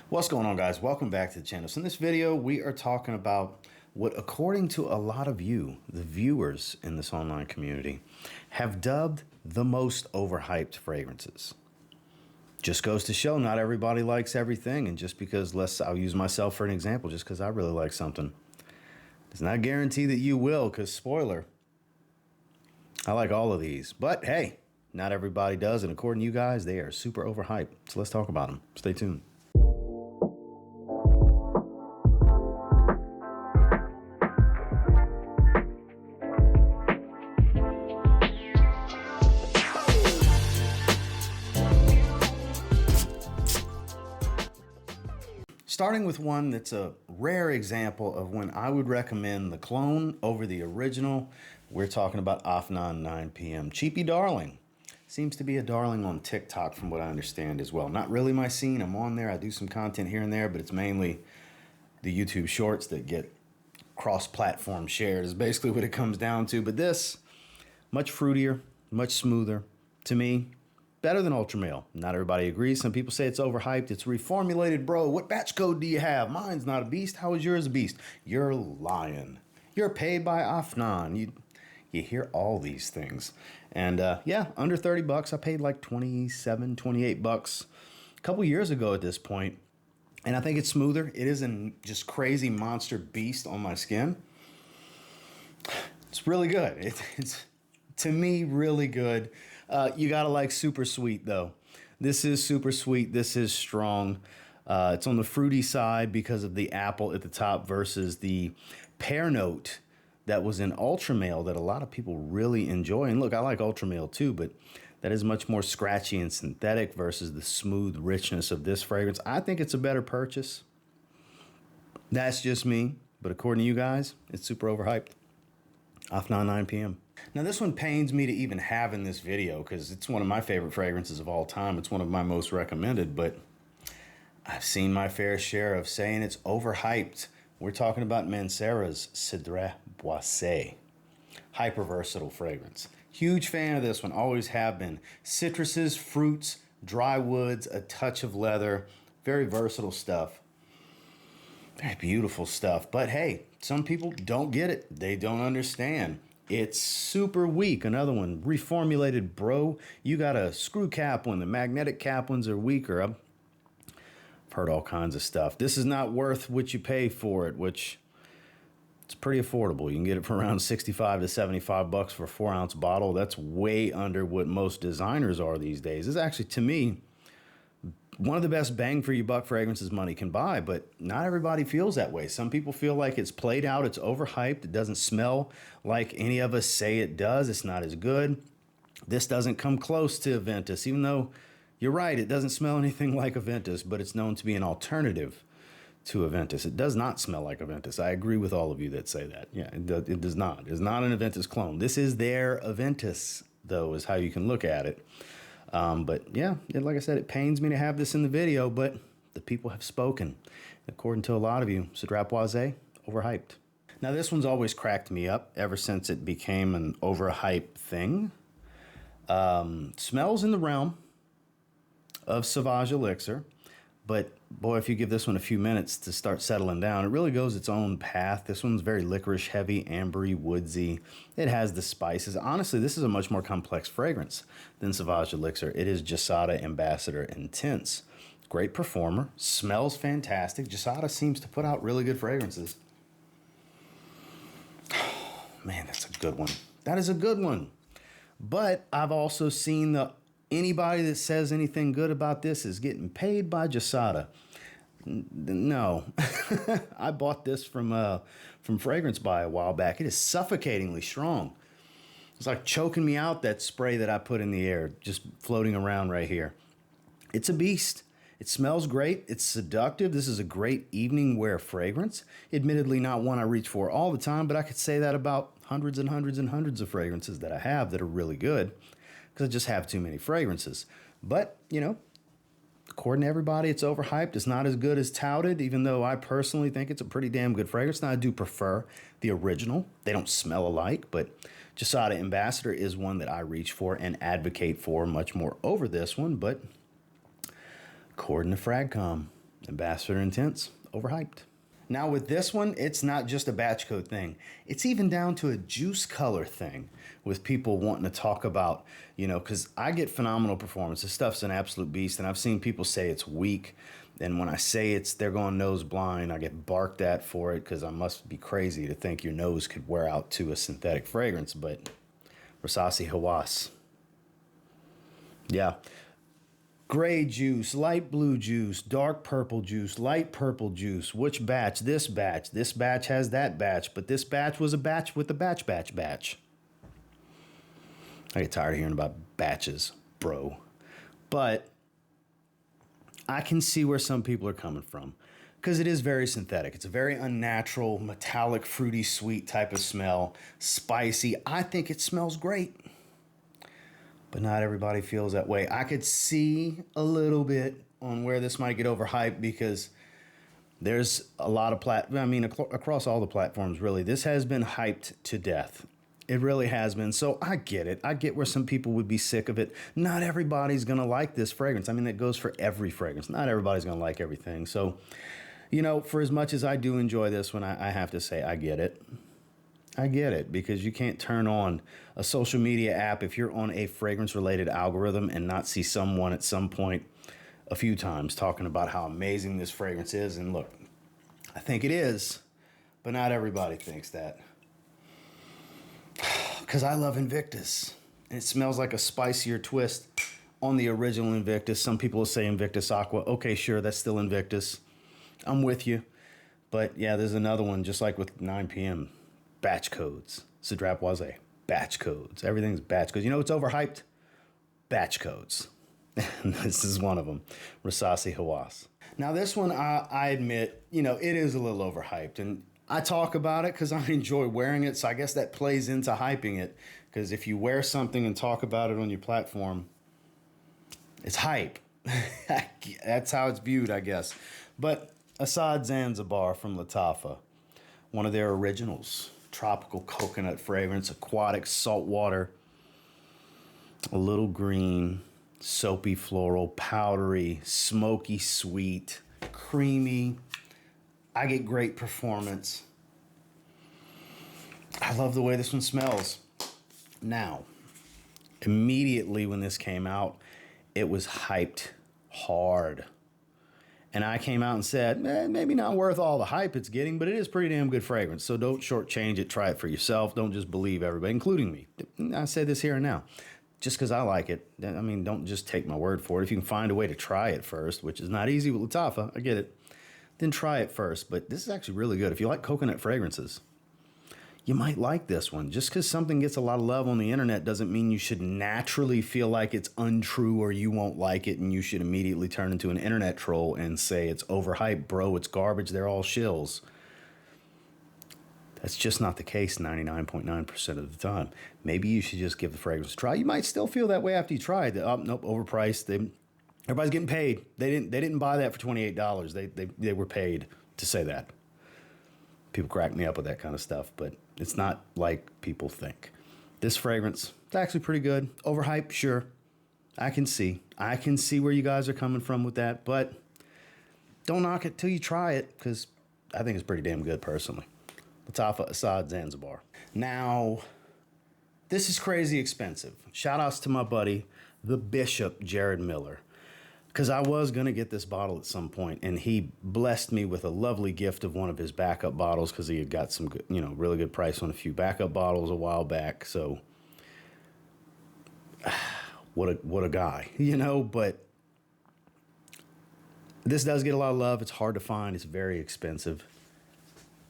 What's going on, guys? Welcome back to the channel. So in this video, we are talking about what, according to a lot of you, the viewers in this online community, have dubbed the most overhyped fragrances. Just goes to show not everybody likes everything, and just because, I'll use myself for an example, just because I really like something does not guarantee that you will, because spoiler, I like all of these. But hey, not everybody does, and according to you guys, they are super overhyped. So let's talk about them. Stay tuned. Starting with one that's a rare example of when I would recommend the clone over the original. We're talking about Afnan 9 p.m. Cheapy Darling. Seems to be a darling on TikTok from what I understand as well. Not really my scene. I'm on there. I do some content here and there, but it's mainly the YouTube shorts that get cross-platform shared is basically what it comes down to. But this, much fruitier, much smoother. To me, better than Ultra Male. Not everybody agrees. Some people say it's overhyped. It's reformulated, bro. What batch code do you have? Mine's not a beast. How is yours a beast? You're lying. You're paid by Afnan. You hear all these things. And yeah, under 30 bucks. I paid like 27, 28 bucks a couple years ago at this point. And I think it's smoother. It isn't just crazy monster beast on my skin. It's really good. It's to me, really good. You gotta like super sweet though. This is super sweet. This is strong. It's on the fruity side because of the apple at the top versus the pear note that was in Ultra Male that a lot of people really enjoy. And look, I like Ultra Male too, but that is much more scratchy and synthetic versus the smooth richness of this fragrance. I think it's a better purchase. That's just me. But according to you guys, it's super overhyped. Afnan 9 p.m. Now this one pains me to even have in this video because it's one of my favorite fragrances of all time. It's one of my most recommended, but I've seen my fair share of saying it's overhyped. We're talking about Mancera's Cedrat Boise. Hyper versatile fragrance. Huge fan of this one, always have been. Citruses, fruits, dry woods, a touch of leather. Very versatile stuff. Very beautiful stuff. But hey, some people don't get it. They don't understand. It's super weak. Another one, reformulated, bro. You got a screw cap one. The magnetic cap ones are weaker. I've heard all kinds of stuff. This is not worth what you pay for it, which it's pretty affordable. You can get it for around 65 to 75 bucks for a 4-ounce bottle. That's way under what most designers are these days. It's actually, to me, one of the best bang for your buck fragrances money can buy, but not everybody feels that way. Some people feel like it's played out, it's overhyped, it doesn't smell like any of us say it does, it's not as good. This doesn't come close to Aventus, even though you're right, it doesn't smell anything like Aventus, but it's known to be an alternative to Aventus. It does not smell like Aventus. I agree with all of you that say that. Yeah, it does not. It's not an Aventus clone. This is their Aventus, though, is how you can look at it. But yeah, like I said, it pains me to have this in the video, but the people have spoken. According to a lot of you, Cedrat Boise, overhyped. Now this one's always cracked me up ever since it became an overhyped thing. Smells in the realm of Sauvage Elixir, but boy, if you give this one a few minutes to start settling down, it really goes its own path. This one's very licorice heavy, ambery, woodsy. It has the spices. Honestly, this is a much more complex fragrance than Sauvage Elixir. It is Gisada Ambassador Intense. Great performer, smells fantastic. Gisada seems to put out really good fragrances. Oh, man, that's a good one. That is a good one. But I've also seen anybody that says anything good about this is getting paid by Gisada. No. I bought this from Fragrance Buy a while back. It is suffocatingly strong. It's like choking me out, that spray that I put in the air, just floating around right here. It's a beast. It smells great. It's seductive. This is a great evening wear fragrance. Admittedly, not one I reach for all the time, but I could say that about hundreds and hundreds and hundreds of fragrances that I have that are really good, because I just have too many fragrances. But, you know, according to everybody, it's overhyped. It's not as good as touted, even though I personally think it's a pretty damn good fragrance. Now, I do prefer the original. They don't smell alike, but Gisada Ambassador is one that I reach for and advocate for much more over this one. But according to Fragcom, Ambassador Intense, overhyped. Now with this one, it's not just a batch code thing. It's even down to a juice color thing with people wanting to talk about, because I get phenomenal performance. This stuff's an absolute beast, and I've seen people say it's weak. And when I say they're going nose blind, I get barked at for it because I must be crazy to think your nose could wear out to a synthetic fragrance. But Rasasi Hawas. Yeah. Gray juice, light blue juice, dark purple juice, light purple juice. Which batch? This batch. This batch has that batch, but this batch was a batch with a batch. I get tired of hearing about batches, bro. But I can see where some people are coming from because it is very synthetic. It's a very unnatural, metallic, fruity, sweet type of smell. Spicy. I think it smells great. But not everybody feels that way. I could see a little bit on where this might get overhyped because there's a lot of across all the platforms, really, this has been hyped to death. It really has been. So I get it. I get where some people would be sick of it. Not everybody's going to like this fragrance. I mean, that goes for every fragrance. Not everybody's going to like everything. So, for as much as I do enjoy this one, I have to say I get it. I get it, because you can't turn on a social media app if you're on a fragrance-related algorithm and not see someone at some point a few times talking about how amazing this fragrance is. And look, I think it is, but not everybody thinks that. Because I love Invictus, and it smells like a spicier twist on the original Invictus. Some people will say Invictus Aqua. Okay, sure, that's still Invictus. I'm with you. But yeah, there's another one, just like with 9 p.m., batch codes. Cedrat Boise, batch codes. Everything's batch codes. It's overhyped? Batch codes. This is one of them. Rasasi Hawas. Now this one, I admit, it is a little overhyped. And I talk about it because I enjoy wearing it. So I guess that plays into hyping it. Because if you wear something and talk about it on your platform, it's hype. That's how it's viewed, I guess. But Asad Zanzibar from Lattafa, one of their originals. Tropical coconut fragrance, aquatic saltwater, a little green, soapy floral, powdery, smoky sweet, creamy. I get great performance. I love the way this one smells. Now, immediately when this came out, it was hyped hard. And I came out and said, maybe not worth all the hype it's getting, but it is pretty damn good fragrance. So don't shortchange it. Try it for yourself. Don't just believe everybody, including me. I say this here and now. Just because I like it, don't just take my word for it. If you can find a way to try it first, which is not easy with Lattafa, I get it, then try it first. But this is actually really good. If you like coconut fragrances, you might like this one. Just because something gets a lot of love on the internet doesn't mean you should naturally feel like it's untrue or you won't like it and you should immediately turn into an internet troll and say it's overhyped, bro, it's garbage, they're all shills. That's just not the case 99.9% of the time. Maybe you should just give the fragrance a try. You might still feel that way after you try it. Oh, nope, overpriced. Everybody's getting paid. They didn't buy that for $28. They were paid to say that. People crack me up with that kind of stuff, but it's not like people think. This fragrance, it's actually pretty good. Overhyped, sure. I can see where you guys are coming from with that, but don't knock it till you try it, because I think it's pretty damn good personally. Lattafa Asad Zanzibar. Now, this is crazy expensive. Shout outs to my buddy, the Bishop Jared Miller, because I was going to get this bottle at some point, and he blessed me with a lovely gift of one of his backup bottles because he had got some good, really good price on a few backup bottles a while back. So, what a guy, but this does get a lot of love. It's hard to find. It's very expensive.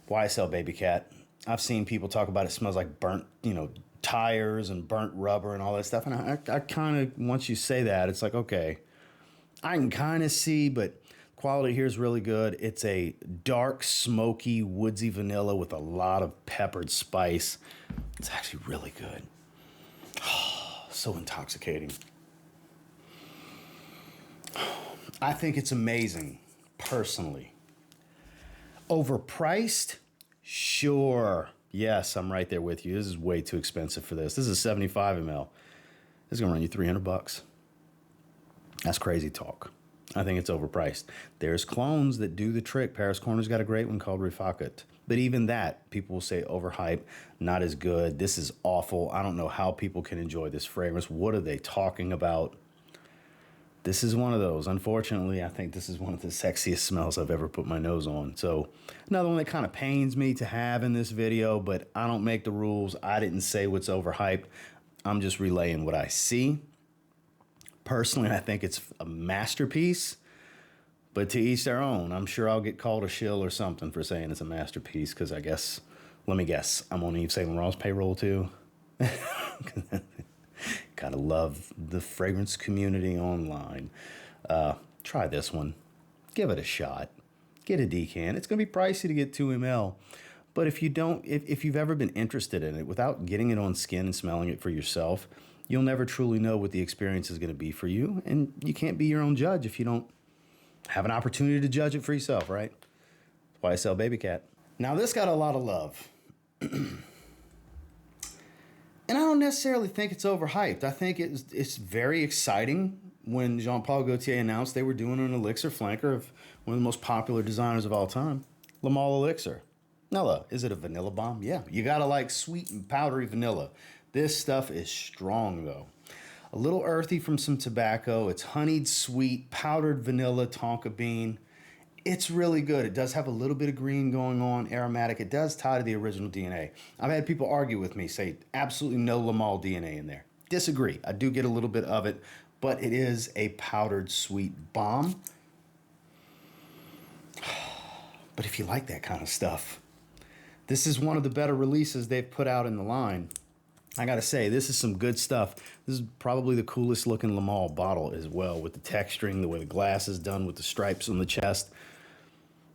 YSL Babycat. I've seen people talk about it smells like burnt, tires and burnt rubber and all that stuff. And I kind of, once you say that, it's like, okay, I can kind of see, but quality here is really good. It's a dark, smoky, woodsy vanilla with a lot of peppered spice. It's actually really good. Oh, so intoxicating. I think it's amazing, personally. Overpriced? Sure. Yes, I'm right there with you. This is way too expensive for this. This is 75 ml. This is going to run you $300. That's crazy talk. I think it's overpriced. There's clones that do the trick. Paris Corner's got a great one called Rifakat. But even that, people will say overhyped, not as good. This is awful. I don't know how people can enjoy this fragrance. What are they talking about? This is one of those. Unfortunately, I think this is one of the sexiest smells I've ever put my nose on. So another one that kind of pains me to have in this video, but I don't make the rules. I didn't say what's overhyped. I'm just relaying what I see. Personally, I think it's a masterpiece, but to each their own. I'm sure I'll get called a shill or something for saying it's a masterpiece, because I guess, let me guess, I'm on Yves Saint Laurent's payroll too. Gotta love the fragrance community online. Try this one. Give it a shot. Get a decant. It's gonna be pricey to get 2 ml. But if you don't, if you've ever been interested in it, without getting it on skin and smelling it for yourself, you'll never truly know what the experience is gonna be for you. And you can't be your own judge if you don't have an opportunity to judge it for yourself, right? YSL Babycat. Now this got a lot of love. And I don't necessarily think it's overhyped. I think it's very exciting when Jean-Paul Gaultier announced they were doing an Elixir flanker of one of the most popular designers of all time, Le Male Elixir. Now, is it a vanilla bomb? Yeah, you gotta like sweet and powdery vanilla. This stuff is strong though. A little earthy from some tobacco. It's honeyed sweet, powdered vanilla, tonka bean. It's really good. It does have a little bit of green going on, aromatic. It does tie to the original DNA. I've had people argue with me, say absolutely no Le Male DNA in there. Disagree. I do get a little bit of it, but it is a powdered sweet bomb. But if you like that kind of stuff, this is one of the better releases they've put out in the line. I gotta say, this is some good stuff. This is probably the coolest looking Le Male bottle as well, with the texturing, the way the glass is done with the stripes on the chest.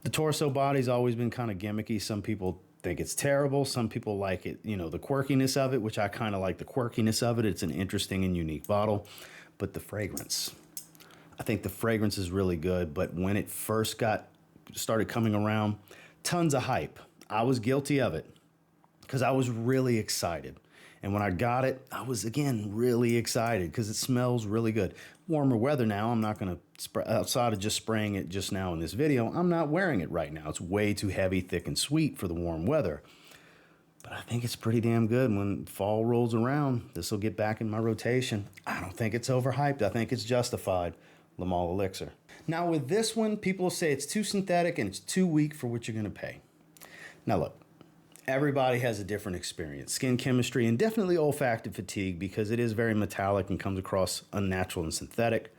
The torso body's always been kind of gimmicky. Some people think it's terrible. Some people like it, you know, the quirkiness of it, which I kind of like the quirkiness of it. It's an interesting and unique bottle. But the fragrance, I think the fragrance is really good. But when it first started coming around, tons of hype. I was guilty of it because I was really excited. And when I got it, I was, again, really excited because it smells really good. Warmer weather now, I'm not going to, outside of just spraying it just now in this video, I'm not wearing it right now. It's way too heavy, thick, and sweet for the warm weather. But I think it's pretty damn good. When fall rolls around, this will get back in my rotation. I don't think it's overhyped. I think it's justified. Le Male Elixir. Now with this one, people say it's too synthetic and it's too weak for what you're going to pay. Now look. Everybody has a different experience. Skin chemistry and definitely olfactive fatigue, because it is very metallic and comes across unnatural and synthetic.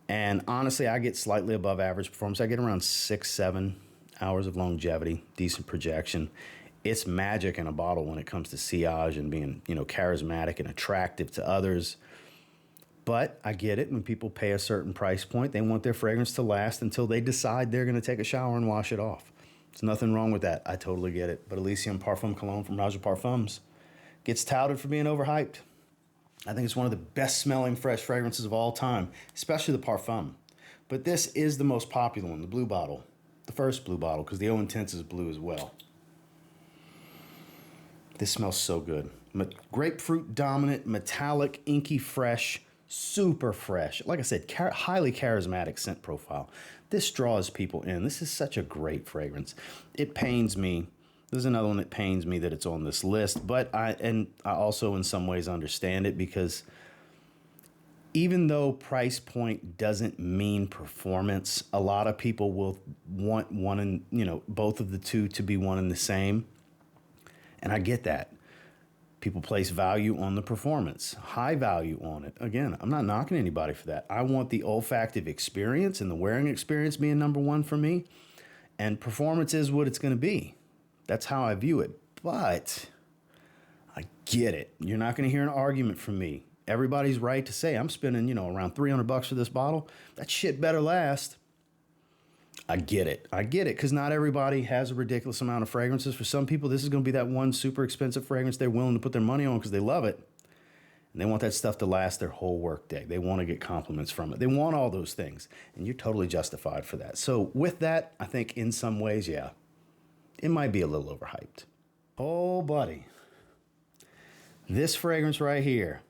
And honestly, I get slightly above average performance. I get around 6-7 hours of longevity, decent projection. It's magic in a bottle when it comes to sillage and being, you know, charismatic and attractive to others. But I get it. When people pay a certain price point, they want their fragrance to last until they decide they're going to take a shower and wash it off. There's nothing wrong with that. I totally get it. But Elysium Parfum Cologne from Roja Parfums gets touted for being overhyped. I think it's one of the best smelling fresh fragrances of all time, especially the Parfum. But this is the most popular one, the blue bottle. The first blue bottle, because the O Intense is blue as well. This smells so good. Grapefruit dominant, metallic, inky fresh, super fresh. Like I said, highly charismatic scent profile. This draws people in. This is such a great fragrance. It pains me. There's another one that pains me that it's on this list, but I also in some ways understand it, because even though price point doesn't mean performance, a lot of people will want one and, you know, both of the two to be one and the same. And I get that. People place value on the performance, high value on it. Again, I'm not knocking anybody for that. I want the olfactive experience and the wearing experience being number one for me. And performance is what it's going to be. That's how I view it. But I get it. You're not going to hear an argument from me. Everybody's right to say I'm spending, you know, around $300 for this bottle. That shit better last. I get it. I get it, because not everybody has a ridiculous amount of fragrances. For some people, this is going to be that one super expensive fragrance they're willing to put their money on because they love it. And they want that stuff to last their whole work day. They want to get compliments from it. They want all those things. And you're totally justified for that. So with that, I think in some ways, yeah, it might be a little overhyped. Oh, buddy. This fragrance right here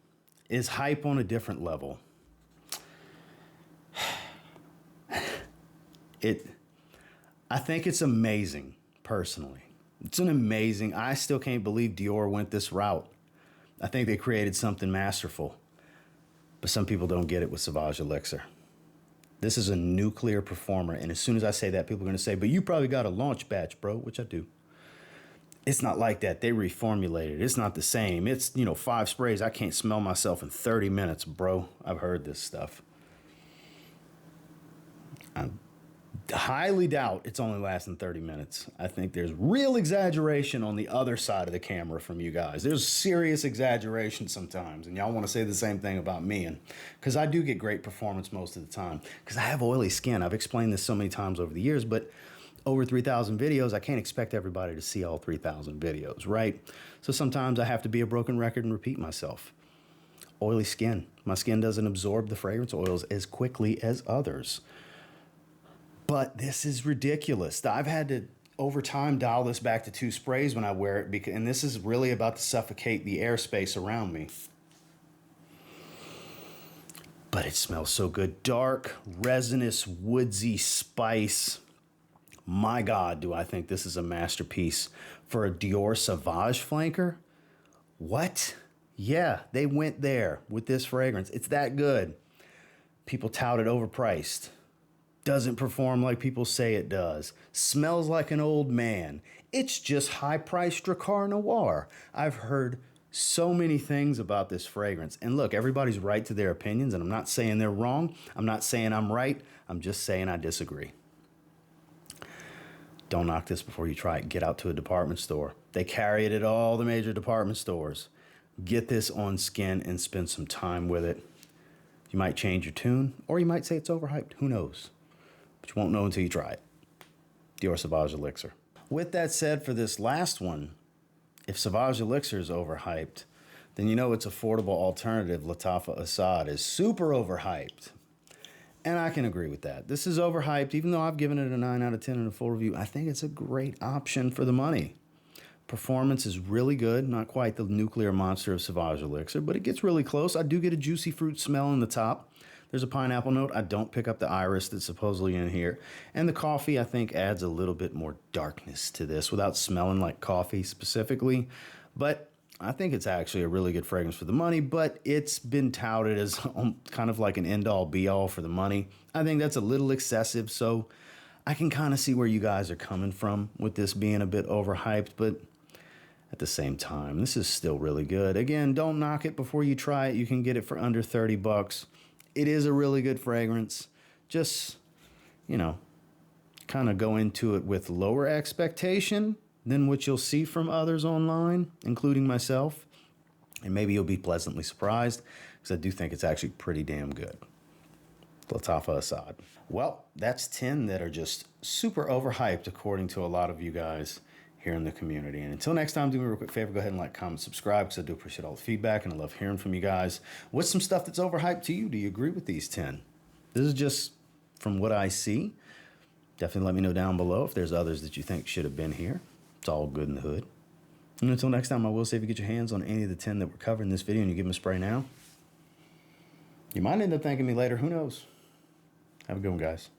is hype on a different level. I think it's amazing, personally. It's an amazing, I still can't believe Dior went this route. I think they created something masterful. But some people don't get it with Sauvage Elixir. This is a nuclear performer, and as soon as I say that, people are going to say, but you probably got a launch batch, bro, which I do. It's not like that. They reformulated. It's not the same. It's, 5 sprays. I can't smell myself in 30 minutes, bro. I've heard this stuff. I highly doubt it's only lasting 30 minutes. I think there's real exaggeration on the other side of the camera from you guys. There's serious exaggeration sometimes, and y'all want to say the same thing about me, and because I do get great performance most of the time, because I have oily skin. I've explained this so many times over the years, but over 3,000 videos, I can't expect everybody to see all 3,000 videos, right? So sometimes I have to be a broken record and repeat myself. Oily skin. My skin doesn't absorb the fragrance oils as quickly as others. But this is ridiculous. I've had to, over time, dial this back to 2 sprays when I wear it, and this is really about to suffocate the airspace around me. But it smells so good. Dark, resinous, woodsy spice. My God, do I think this is a masterpiece for a Dior Sauvage flanker? What? Yeah, they went there with this fragrance. It's that good. People tout it overpriced. Doesn't perform like people say it does. Smells like an old man. It's just high-priced Drakkar Noir. I've heard so many things about this fragrance. And look, everybody's right to their opinions, and I'm not saying they're wrong. I'm not saying I'm right. I'm just saying I disagree. Don't knock this before you try it. Get out to a department store. They carry it at all the major department stores. Get this on skin and spend some time with it. You might change your tune, or you might say it's overhyped. Who knows? But you won't know until you try it. Dior Sauvage Elixir. With that said, for this last one, if Sauvage Elixir is overhyped, then its affordable alternative, Lattafa Asad, is super overhyped. And I can agree with that. This is overhyped, even though I've given it a 9 out of 10 in a full review. I think it's a great option for the money. Performance is really good. Not quite the nuclear monster of Sauvage Elixir, but it gets really close. I do get a juicy fruit smell in the top. There's a pineapple note. I don't pick up the iris that's supposedly in here. And the coffee, I think, adds a little bit more darkness to this without smelling like coffee specifically. But I think it's actually a really good fragrance for the money, but it's been touted as kind of like an end-all be-all for the money. I think that's a little excessive, so I can kind of see where you guys are coming from with this being a bit overhyped, but at the same time, this is still really good. Again, don't knock it before you try it. You can get it for under 30 bucks. It is a really good fragrance. Just, kind of go into it with lower expectation than what you'll see from others online, including myself. And maybe you'll be pleasantly surprised, because I do think it's actually pretty damn good. Lattafa Asad. Well, that's 10 that are just super overhyped, according to a lot of you guys here in the community. And until next time, do me a real quick favor, go ahead and like, comment, subscribe, because I do appreciate all the feedback, and I love hearing from you guys. What's some stuff that's overhyped to you? Do you agree with these 10? This is just from what I see. Definitely let me know down below if there's others that you think should have been here. It's all good in the hood. And until next time, I will say if you get your hands on any of the 10 that were covered in this video and you give them a spray now, you might end up thanking me later. Who knows? Have a good one, guys.